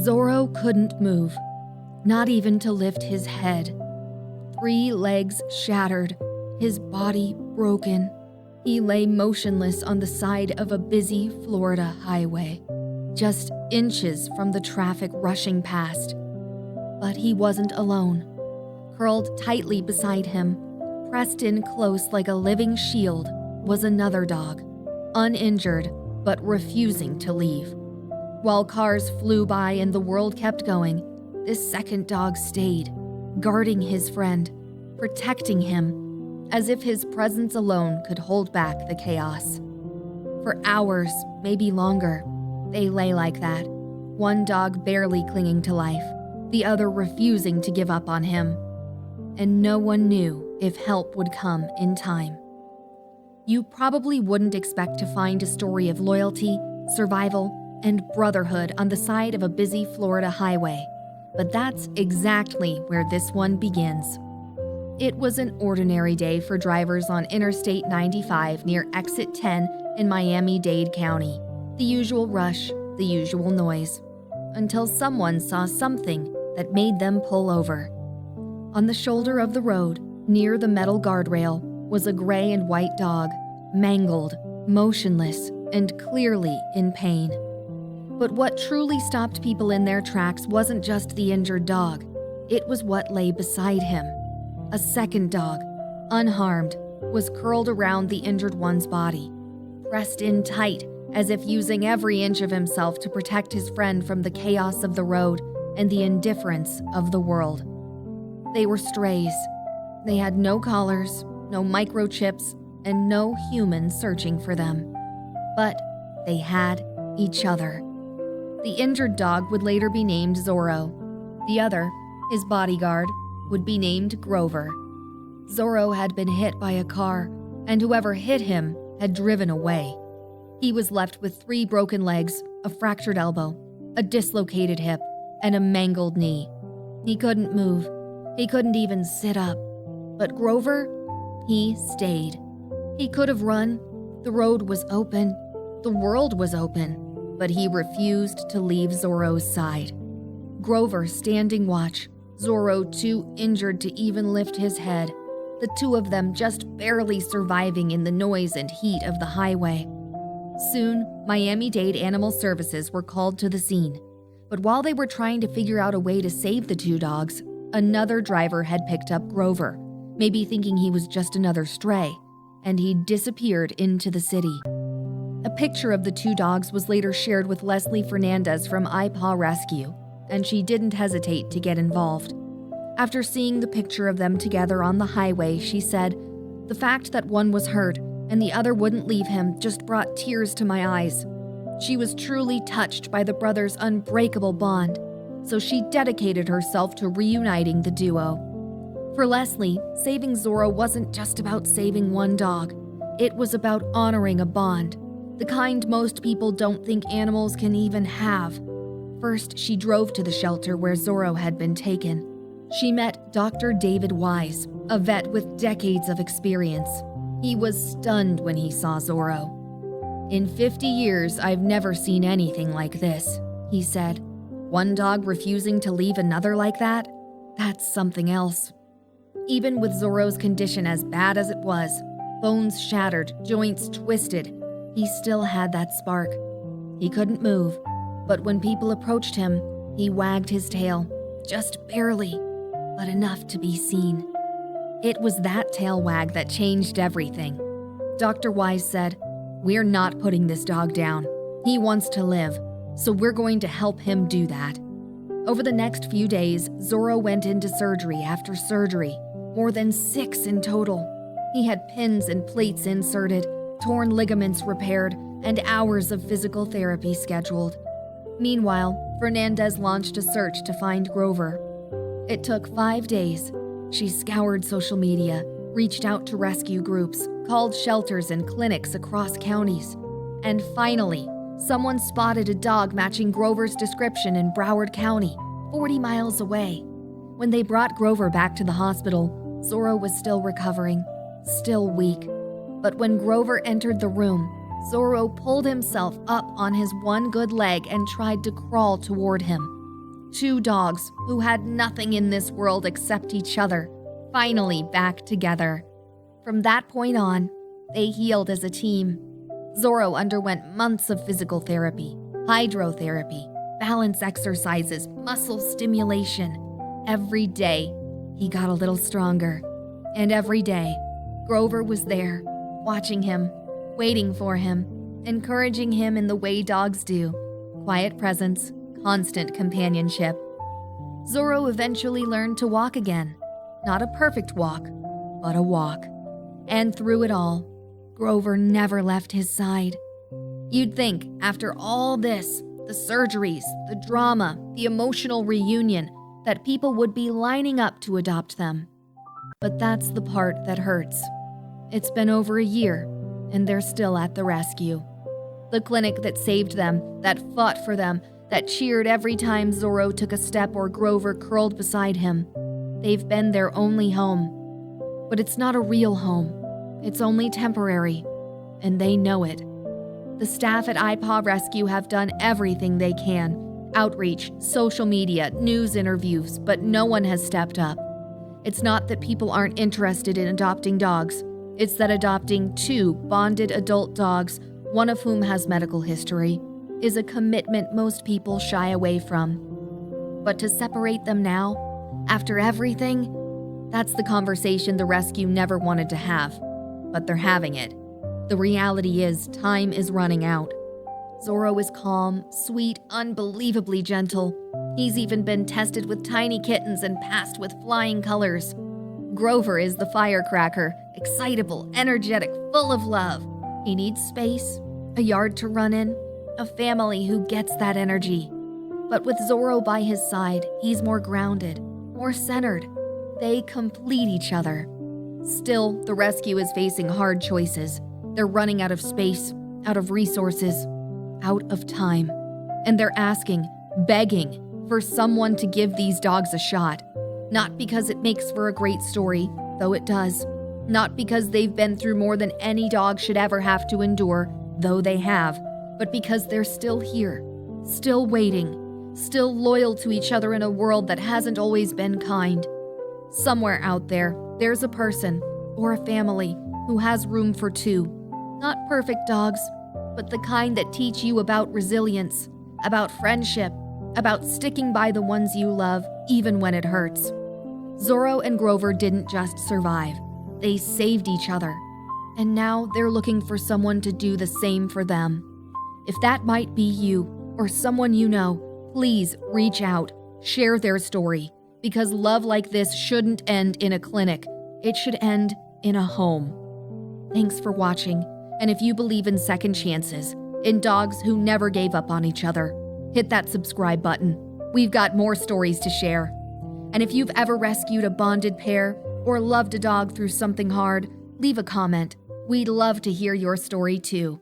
Zorro couldn't move, not even to lift his head. 3 legs shattered, his body broken. He lay motionless on the side of a busy Florida highway, just inches from the traffic rushing past. But he wasn't alone. Curled tightly beside him, pressed in close like a living shield, was another dog, uninjured but refusing to leave. While cars flew by and the world kept going, this second dog stayed, guarding his friend, protecting him, as if his presence alone could hold back the chaos. For hours, maybe longer, they lay like that, one dog barely clinging to life, the other refusing to give up on him. And no one knew if help would come in time. You probably wouldn't expect to find a story of loyalty, survival, and brotherhood on the side of a busy Florida highway, but that's exactly where this one begins. It was an ordinary day for drivers on Interstate 95 near Exit 10 in Miami-Dade County. The usual rush, the usual noise, until someone saw something that made them pull over. On the shoulder of the road, near the metal guardrail, was a gray and white dog, mangled, motionless, and clearly in pain. But what truly stopped people in their tracks wasn't just the injured dog. It was what lay beside him. A second dog, unharmed, was curled around the injured one's body, pressed in tight as if using every inch of himself to protect his friend from the chaos of the road and the indifference of the world. They were strays. They had no collars, no microchips, and no human searching for them. But they had each other. The injured dog would later be named Zorro. The other, his bodyguard, would be named Grover. Zorro had been hit by a car, and whoever hit him had driven away. He was left with 3 broken legs, a fractured elbow, a dislocated hip, and a mangled knee. He couldn't move. He couldn't even sit up. But Grover, he stayed. He could have run. The road was open. The world was open. But he refused to leave Zorro's side. Grover standing watch, Zorro too injured to even lift his head, the two of them just barely surviving in the noise and heat of the highway. Soon, Miami-Dade Animal Services were called to the scene. But while they were trying to figure out a way to save the 2 dogs, another driver had picked up Grover, maybe thinking he was just another stray, and he disappeared into the city. A picture of the 2 dogs was later shared with Leslie Fernandez from iPaw Rescue, and she didn't hesitate to get involved. After seeing the picture of them together on the highway, she said, "The fact that one was hurt and the other wouldn't leave him just brought tears to my eyes." She was truly touched by the brothers' unbreakable bond, so she dedicated herself to reuniting the duo. For Leslie, saving Zorro wasn't just about saving one dog. It was about honoring a bond, the kind most people don't think animals can even have. First, she drove to the shelter where Zorro had been taken. She met Dr. David Wise, a vet with decades of experience. He was stunned when he saw Zorro. "In 50 years, I've never seen anything like this," he said. "One dog refusing to leave another like that? That's something else." Even with Zorro's condition as bad as it was, bones shattered, joints twisted, he still had that spark. He couldn't move, but when people approached him, he wagged his tail, just barely, but enough to be seen. It was that tail wag that changed everything. Dr. Wise said, "We're not putting this dog down. He wants to live, so we're going to help him do that." Over the next few days, Zorro went into surgery after surgery, more than 6 in total. He had pins and plates inserted, torn ligaments repaired, and hours of physical therapy scheduled. Meanwhile, Fernandez launched a search to find Grover. It took 5 days. She scoured social media, reached out to rescue groups, called shelters and clinics across counties. And finally, someone spotted a dog matching Grover's description in Broward County, 40 miles away. When they brought Grover back to the hospital, Zorro was still recovering, still weak. But when Grover entered the room, Zorro pulled himself up on his one good leg and tried to crawl toward him. Two dogs who had nothing in this world except each other, finally back together. From that point on, they healed as a team. Zorro underwent months of physical therapy, hydrotherapy, balance exercises, muscle stimulation. Every day, he got a little stronger. And every day, Grover was there, watching him, waiting for him, encouraging him in the way dogs do. Quiet presence, constant companionship. Zorro eventually learned to walk again. Not a perfect walk, but a walk. And through it all, Grover never left his side. You'd think, after all this, the surgeries, the drama, the emotional reunion, that people would be lining up to adopt them. But that's the part that hurts. It's been over a year, and they're still at the rescue. The clinic that saved them, that fought for them, that cheered every time Zorro took a step or Grover curled beside him. They've been their only home. But it's not a real home. It's only temporary, and they know it. The staff at iPaw Rescue have done everything they can. Outreach, social media, news interviews, but no one has stepped up. It's not that people aren't interested in adopting dogs. It's that adopting two bonded adult dogs, one of whom has medical history, is a commitment most people shy away from. But to separate them now, after everything, that's the conversation the rescue never wanted to have. But they're having it. The reality is, time is running out. Zorro is calm, sweet, unbelievably gentle. He's even been tested with tiny kittens and passed with flying colors. Grover is the firecracker, excitable, energetic, full of love. He needs space, a yard to run in, a family who gets that energy. But with Zorro by his side, he's more grounded, more centered. They complete each other. Still, the rescue is facing hard choices. They're running out of space, out of resources, out of time. And they're asking, begging, for someone to give these dogs a shot. Not because it makes for a great story, though it does. Not because they've been through more than any dog should ever have to endure, though they have. But because they're still here, still waiting, still loyal to each other in a world that hasn't always been kind. Somewhere out there, there's a person, or a family, who has room for two. Not perfect dogs, but the kind that teach you about resilience, about friendship, about sticking by the ones you love, even when it hurts. Zorro and Grover didn't just survive. They saved each other. And now they're looking for someone to do the same for them. If that might be you, or someone you know, please reach out, share their story, because love like this shouldn't end in a clinic. It should end in a home. Thanks for watching, and if you believe in second chances, in dogs who never gave up on each other, hit that subscribe button. We've got more stories to share. And if you've ever rescued a bonded pair or loved a dog through something hard, leave a comment. We'd love to hear your story too.